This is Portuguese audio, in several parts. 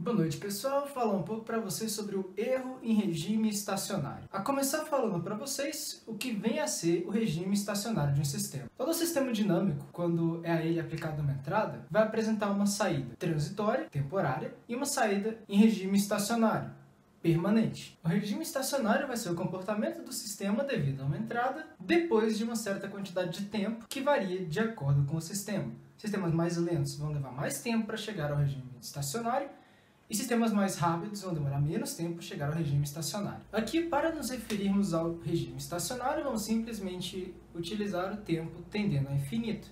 Boa noite, pessoal. Vou falar um pouco para vocês sobre o erro em regime estacionário. A começar falando para vocês o que vem a ser o regime estacionário de um sistema. Todo sistema dinâmico, quando é a ele aplicada uma entrada, vai apresentar uma saída transitória, temporária, e uma saída em regime estacionário, permanente. O regime estacionário vai ser o comportamento do sistema devido a uma entrada depois de uma certa quantidade de tempo que varia de acordo com o sistema. Sistemas mais lentos vão levar mais tempo para chegar ao regime estacionário e sistemas mais rápidos vão demorar menos tempo para chegar ao regime estacionário. Aqui, para nos referirmos ao regime estacionário, vamos simplesmente utilizar o tempo tendendo a infinito,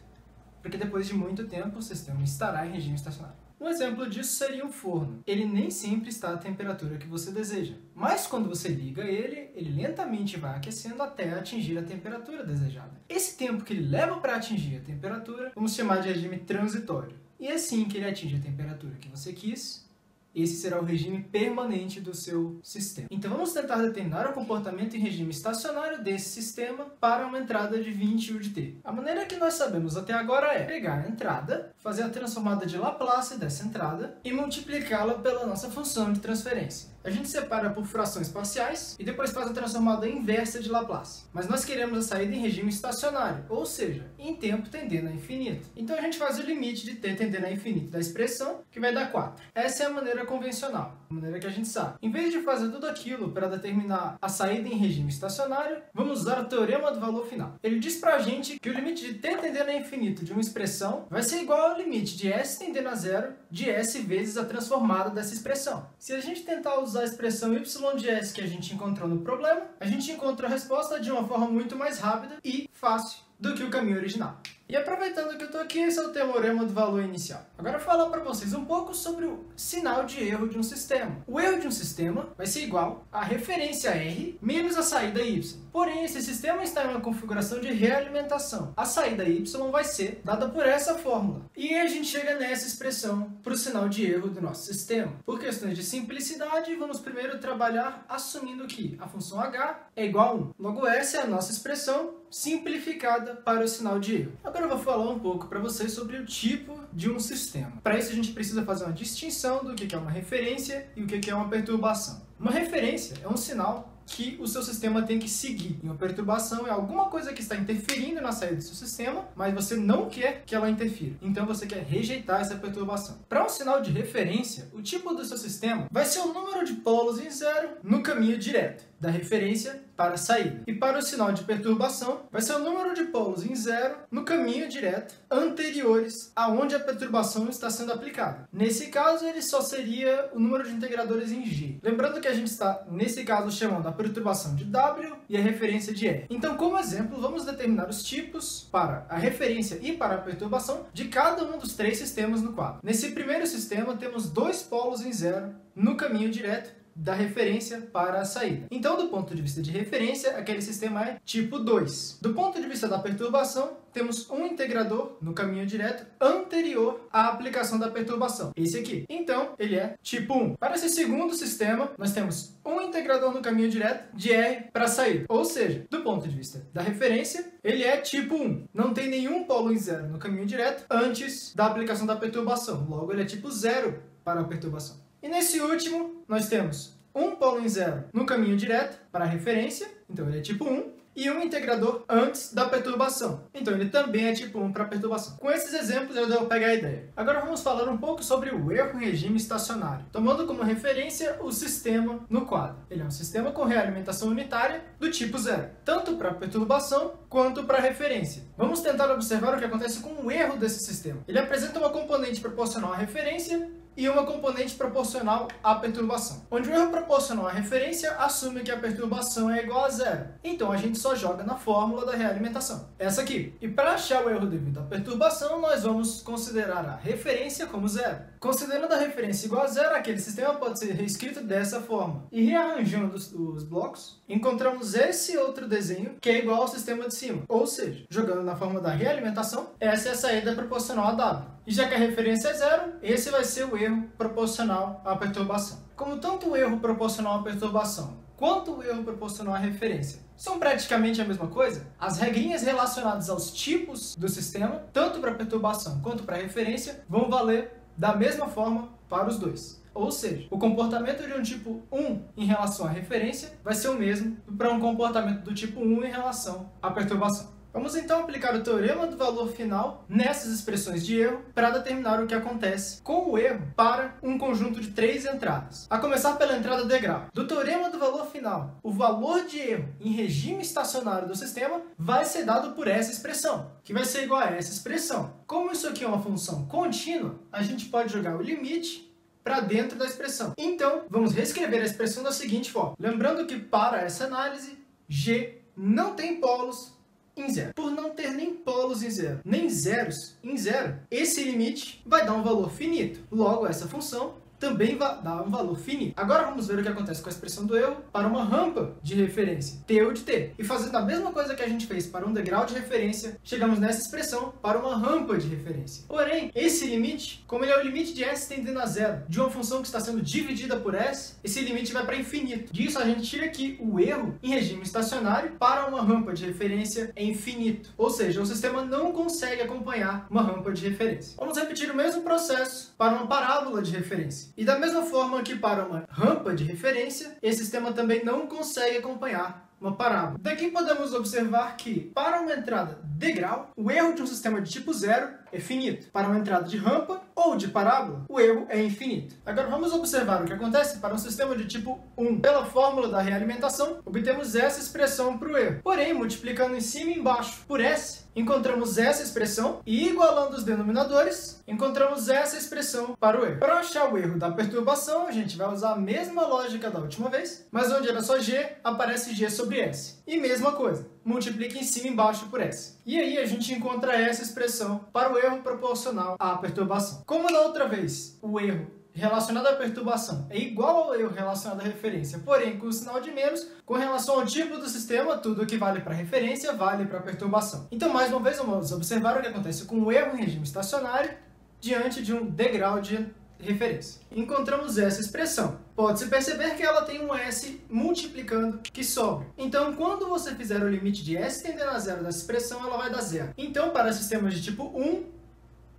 porque depois de muito tempo o sistema estará em regime estacionário. Um exemplo disso seria um forno. Ele nem sempre está à temperatura que você deseja, mas quando você liga ele lentamente vai aquecendo até atingir a temperatura desejada. Esse tempo que ele leva para atingir a temperatura, vamos chamar de regime transitório. E assim que ele atinge a temperatura que você quis, esse será o regime permanente do seu sistema. Então vamos tentar determinar o comportamento em regime estacionário desse sistema para uma entrada de 20 UDT. A maneira que nós sabemos até agora é pegar a entrada, fazer a transformada de Laplace dessa entrada e multiplicá-la pela nossa função de transferência. A gente separa por frações parciais e depois faz a transformada inversa de Laplace. Mas nós queremos a saída em regime estacionário, ou seja, em tempo tendendo a infinito. Então a gente faz o limite de t tendendo a infinito da expressão, que vai dar 4. Essa é a maneira convencional, a maneira que a gente sabe. Em vez de fazer tudo aquilo para determinar a saída em regime estacionário, vamos usar o teorema do valor final. Ele diz pra gente que o limite de t tendendo a infinito de uma expressão vai ser igual ao limite de s tendendo a zero de s vezes a transformada dessa expressão. Se a gente tentar usar a expressão y de s que a gente encontrou no problema, a gente encontra a resposta de uma forma muito mais rápida e fácil do que o caminho original. E aproveitando que eu estou aqui, esse é o teorema do valor inicial. Agora eu vou falar para vocês um pouco sobre o sinal de erro de um sistema. O erro de um sistema vai ser igual à referência R menos a saída Y. Porém, esse sistema está em uma configuração de realimentação. A saída Y vai ser dada por essa fórmula. E a gente chega nessa expressão para o sinal de erro do nosso sistema. Por questões de simplicidade, vamos primeiro trabalhar assumindo que a função h é igual a 1. Logo, essa é a nossa expressão simplificada para o sinal de erro. Agora eu vou falar um pouco para vocês sobre o tipo de um sistema. Para isso a gente precisa fazer uma distinção do que é uma referência e o que é uma perturbação. Uma referência é um sinal que o seu sistema tem que seguir. E uma perturbação é alguma coisa que está interferindo na saída do seu sistema, mas você não quer que ela interfira. Então você quer rejeitar essa perturbação. Para um sinal de referência, o tipo do seu sistema vai ser o número de polos em zero no caminho direto, da referência para a saída. E para o sinal de perturbação, vai ser o número de polos em zero no caminho direto anteriores aonde a perturbação está sendo aplicada. Nesse caso, ele só seria o número de integradores em G. Lembrando que a gente está, nesse caso, chamando a perturbação de W e a referência de R. Então, como exemplo, vamos determinar os tipos para a referência e para a perturbação de cada um dos três sistemas no quadro. Nesse primeiro sistema, temos 2 polos em zero no caminho direto da referência para a saída. Então, do ponto de vista de referência, aquele sistema é tipo 2. Do ponto de vista da perturbação, temos um integrador no caminho direto anterior à aplicação da perturbação. Esse aqui. Então, ele é tipo 1. Para esse segundo sistema, nós temos um integrador no caminho direto de R para a saída. Ou seja, do ponto de vista da referência, ele é tipo 1. Não tem nenhum polo em zero no caminho direto antes da aplicação da perturbação. Logo, ele é tipo 0 para a perturbação. E nesse último, nós temos um polo em zero no caminho direto para a referência, então ele é tipo 1, e um integrador antes da perturbação, então ele também é tipo 1 para a perturbação. Com esses exemplos já deu para pegar a ideia. Agora vamos falar um pouco sobre o erro em regime estacionário, tomando como referência o sistema no quadro. Ele é um sistema com realimentação unitária do tipo 0, tanto para a perturbação quanto para a referência. Vamos tentar observar o que acontece com o erro desse sistema. Ele apresenta uma componente proporcional à referência e uma componente proporcional à perturbação. Onde o erro proporcional à referência assume que a perturbação é igual a 0. Então a gente só joga na fórmula da realimentação, essa aqui. E para achar o erro devido à perturbação, nós vamos considerar a referência como 0. Considerando a referência igual a 0, aquele sistema pode ser reescrito dessa forma. E rearranjando os blocos, encontramos esse outro desenho que é igual ao sistema de cima. Ou seja, jogando na forma da realimentação, essa é a saída proporcional a W. E já que a referência é 0, esse vai ser o erro proporcional à perturbação. Como tanto o erro proporcional à perturbação quanto o erro proporcional à referência são praticamente a mesma coisa, as regrinhas relacionadas aos tipos do sistema, tanto para perturbação quanto para referência, vão valer da mesma forma para os dois. Ou seja, o comportamento de um tipo 1 em relação à referência vai ser o mesmo para um comportamento do tipo 1 em relação à perturbação. Vamos então aplicar o teorema do valor final nessas expressões de erro para determinar o que acontece com o erro para um conjunto de 3 entradas. A começar pela entrada degrau. Do teorema do valor final, o valor de erro em regime estacionário do sistema vai ser dado por essa expressão, que vai ser igual a essa expressão. Como isso aqui é uma função contínua, a gente pode jogar o limite para dentro da expressão. Então, vamos reescrever a expressão da seguinte forma. Lembrando que para essa análise, G não tem polos em zero. Por não ter nem polos em zero, nem zeros em zero, esse limite vai dar um valor finito. Logo, essa função também vai dar um valor finito. Agora vamos ver o que acontece com a expressão do erro para uma rampa de referência, T ou de T. E fazendo a mesma coisa que a gente fez para um degrau de referência, chegamos nessa expressão para uma rampa de referência. Porém, esse limite, como ele é o limite de S tendendo a zero, de uma função que está sendo dividida por S, esse limite vai para infinito. Disso a gente tira que o erro em regime estacionário para uma rampa de referência é infinito. Ou seja, o sistema não consegue acompanhar uma rampa de referência. Vamos repetir o mesmo processo para uma parábola de referência. E da mesma forma que para uma rampa de referência, esse sistema também não consegue acompanhar uma parábola. Daqui podemos observar que, para uma entrada degrau, o erro de um sistema de tipo 0 é finito. Para uma entrada de rampa ou de parábola, o erro é infinito. Agora vamos observar o que acontece para um sistema de tipo 1. Pela fórmula da realimentação, obtemos essa expressão para o erro. Porém, multiplicando em cima e embaixo por S, encontramos essa expressão e, igualando os denominadores, encontramos essa expressão para o erro. Para achar o erro da perturbação, a gente vai usar a mesma lógica da última vez, mas onde era só G, aparece G sobre S. E mesma coisa, multiplica em cima e embaixo por S. E aí a gente encontra essa expressão para o erro proporcional à perturbação. Como na outra vez, o erro relacionado à perturbação é igual ao erro relacionado à referência, porém com o sinal de menos, com relação ao tipo do sistema, tudo que vale para referência vale para perturbação. Então, mais uma vez, vamos observar o que acontece com o erro em regime estacionário diante de um degrau de referência. Encontramos essa expressão. Pode-se perceber que ela tem um S multiplicando que sobra. Então, quando você fizer o limite de S tendendo a zero dessa expressão, ela vai dar zero. Então, para sistemas de tipo 1,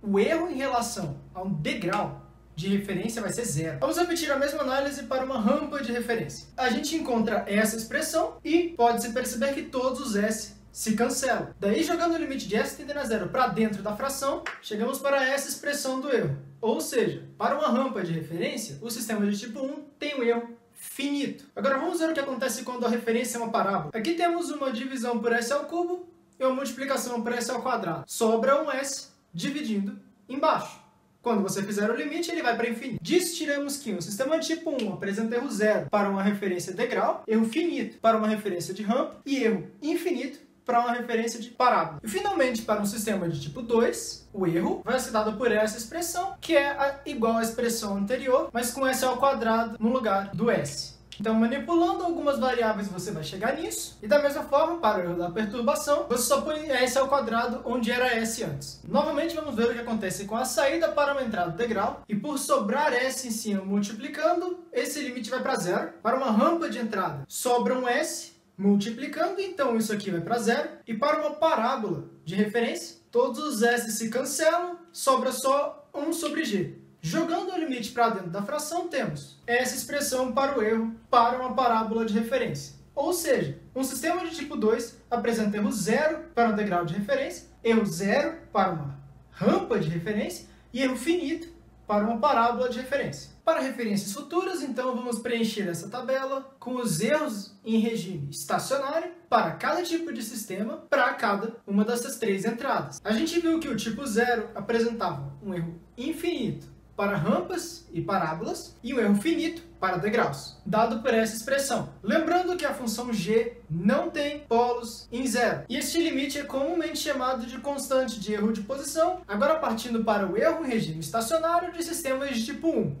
o erro em relação a um degrau de referência vai ser zero. Vamos repetir a mesma análise para uma rampa de referência. A gente encontra essa expressão e pode-se perceber que todos os S se cancelam. Daí, jogando o limite de S tendendo a zero para dentro da fração, chegamos para essa expressão do erro. Ou seja, para uma rampa de referência, o sistema de tipo 1 tem um erro finito. Agora vamos ver o que acontece quando a referência é uma parábola. Aqui temos uma divisão por S ao cubo e uma multiplicação por S ao quadrado. Sobra um S dividindo embaixo. Quando você fizer o limite, ele vai para infinito. Disso, tiramos que um sistema de tipo 1 apresenta erro zero para uma referência degrau, erro finito para uma referência de rampa e erro infinito para uma referência de parábola. E finalmente, para um sistema de tipo 2, o erro vai ser dado por essa expressão, que é igual à expressão anterior, mas com S ao quadrado no lugar do S. Então, manipulando algumas variáveis, você vai chegar nisso. E da mesma forma, para o erro da perturbação, você só põe S ao quadrado onde era S antes. Novamente, vamos ver o que acontece com a saída para uma entrada degrau. E por sobrar S em cima multiplicando, esse limite vai para zero. Para uma rampa de entrada, sobra um S multiplicando, então isso aqui vai para zero. E para uma parábola de referência, todos os S se cancelam, sobra só 1 sobre G. Jogando o limite para dentro da fração, temos essa expressão para o erro para uma parábola de referência. Ou seja, um sistema de tipo 2 apresenta erro zero para um degrau de referência, erro zero para uma rampa de referência e erro finito para uma parábola de referência. Para referências futuras, então, vamos preencher essa tabela com os erros em regime estacionário para cada tipo de sistema, para cada uma dessas 3 entradas. A gente viu que o tipo 0 apresentava um erro infinito para rampas e parábolas e um erro finito para degraus, dado por essa expressão. Lembrando que a função g não tem polos em zero. E este limite é comumente chamado de constante de erro de posição. Agora partindo para o erro em regime estacionário de sistemas de tipo 1.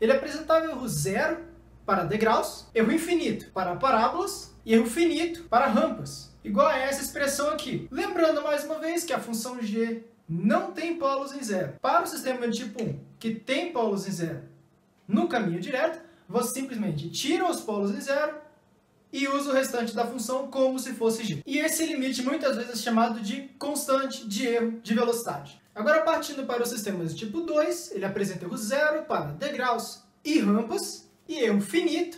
Ele apresentava erro zero para degraus, erro infinito para parábolas e erro finito para rampas, igual a essa expressão aqui. Lembrando mais uma vez que a função g não tem polos em zero. Para o sistema de tipo 1, que tem polos em zero no caminho direto, você simplesmente tira os polos em zero e usa o restante da função como se fosse g. E esse limite muitas vezes é chamado de constante de erro de velocidade. Agora partindo para os sistemas de tipo 2, ele apresenta erro zero para degraus, e rampas e erro finito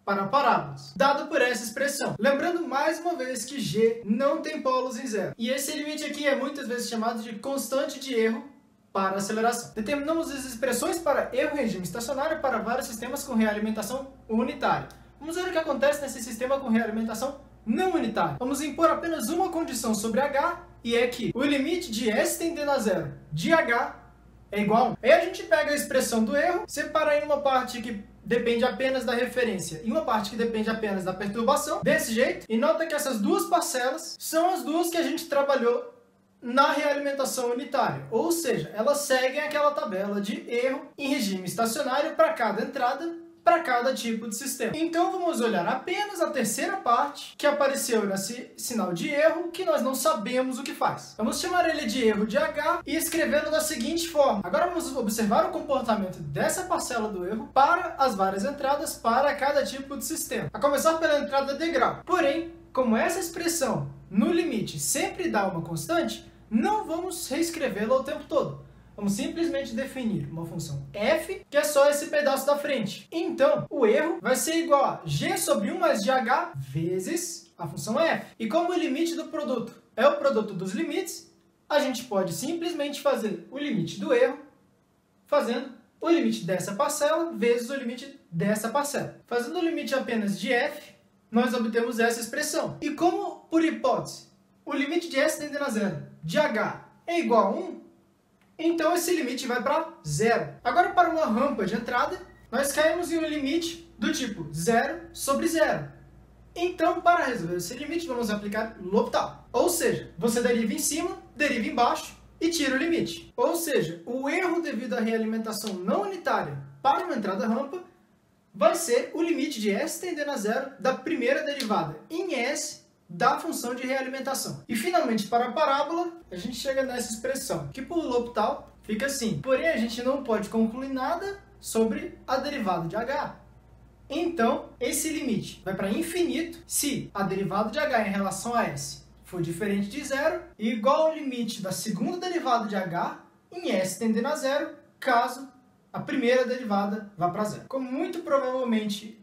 para parábolas, dado por essa expressão. Lembrando mais uma vez que G não tem polos em zero. E esse limite aqui é muitas vezes chamado de constante de erro para aceleração. Determinamos as expressões para erro em regime estacionário para vários sistemas com realimentação unitária. Vamos ver o que acontece nesse sistema com realimentação não unitária. Vamos impor apenas uma condição sobre H, e é que o limite de S tendendo a zero de H é igual a 1. Aí a gente pega a expressão do erro, separa em uma parte que depende apenas da referência e uma parte que depende apenas da perturbação, desse jeito, e nota que essas duas parcelas são as duas que a gente trabalhou na realimentação unitária, ou seja, elas seguem aquela tabela de erro em regime estacionário para cada entrada, para cada tipo de sistema. Então vamos olhar apenas a terceira parte que apareceu nesse sinal de erro que nós não sabemos o que faz. Vamos chamar ele de erro de H e escrevê-lo da seguinte forma. Agora vamos observar o comportamento dessa parcela do erro para as várias entradas para cada tipo de sistema. A começar pela entrada degrau. Porém, como essa expressão no limite sempre dá uma constante, não vamos reescrevê-la o tempo todo. Vamos simplesmente definir uma função f, que é só esse pedaço da frente. Então, o erro vai ser igual a g sobre 1 mais gh vezes a função f. E como o limite do produto é o produto dos limites, a gente pode simplesmente fazer o limite do erro fazendo o limite dessa parcela vezes o limite dessa parcela. Fazendo o limite apenas de f, nós obtemos essa expressão. E como, por hipótese, o limite de s tendendo a zero de h é igual a 1, então esse limite vai para zero. Agora, para uma rampa de entrada, nós caímos em um limite do tipo 0 sobre 0. Então, para resolver esse limite, vamos aplicar L'Hopital. Ou seja, você deriva em cima, deriva embaixo e tira o limite. Ou seja, o erro devido à realimentação não unitária para uma entrada rampa vai ser o limite de s tendendo a zero da primeira derivada em s da função de realimentação. E finalmente, para a parábola, a gente chega nessa expressão, que por L'Hopital fica assim. Porém, a gente não pode concluir nada sobre a derivada de h. Então, esse limite vai para infinito se a derivada de h em relação a s for diferente de zero e igual ao limite da segunda derivada de h em s tendendo a zero, caso a primeira derivada vá para zero. Como muito provavelmente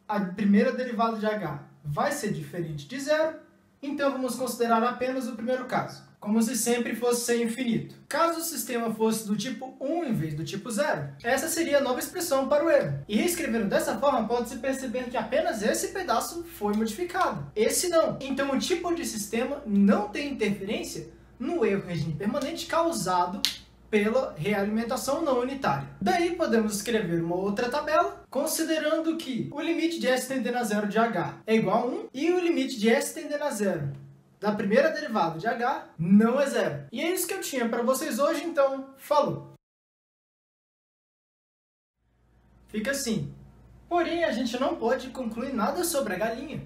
a primeira derivada de h vai ser diferente de zero, então vamos considerar apenas o primeiro caso, como se sempre fosse ser infinito. Caso o sistema fosse do tipo 1 em vez do tipo 0, essa seria a nova expressão para o erro. E reescrevendo dessa forma, pode-se perceber que apenas esse pedaço foi modificado. Esse não. Então o tipo de sistema não tem interferência no erro regime permanente causado pela realimentação não unitária. Daí podemos escrever uma outra tabela, considerando que o limite de s tendendo a zero de h é igual a 1 e o limite de s tendendo a zero da primeira derivada de h não é zero. E é isso que eu tinha para vocês hoje, então falou! Fica assim. Porém, a gente não pode concluir nada sobre a galinha.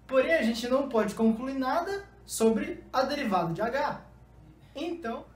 Porém, a gente não pode concluir nada sobre a derivada de h. Então,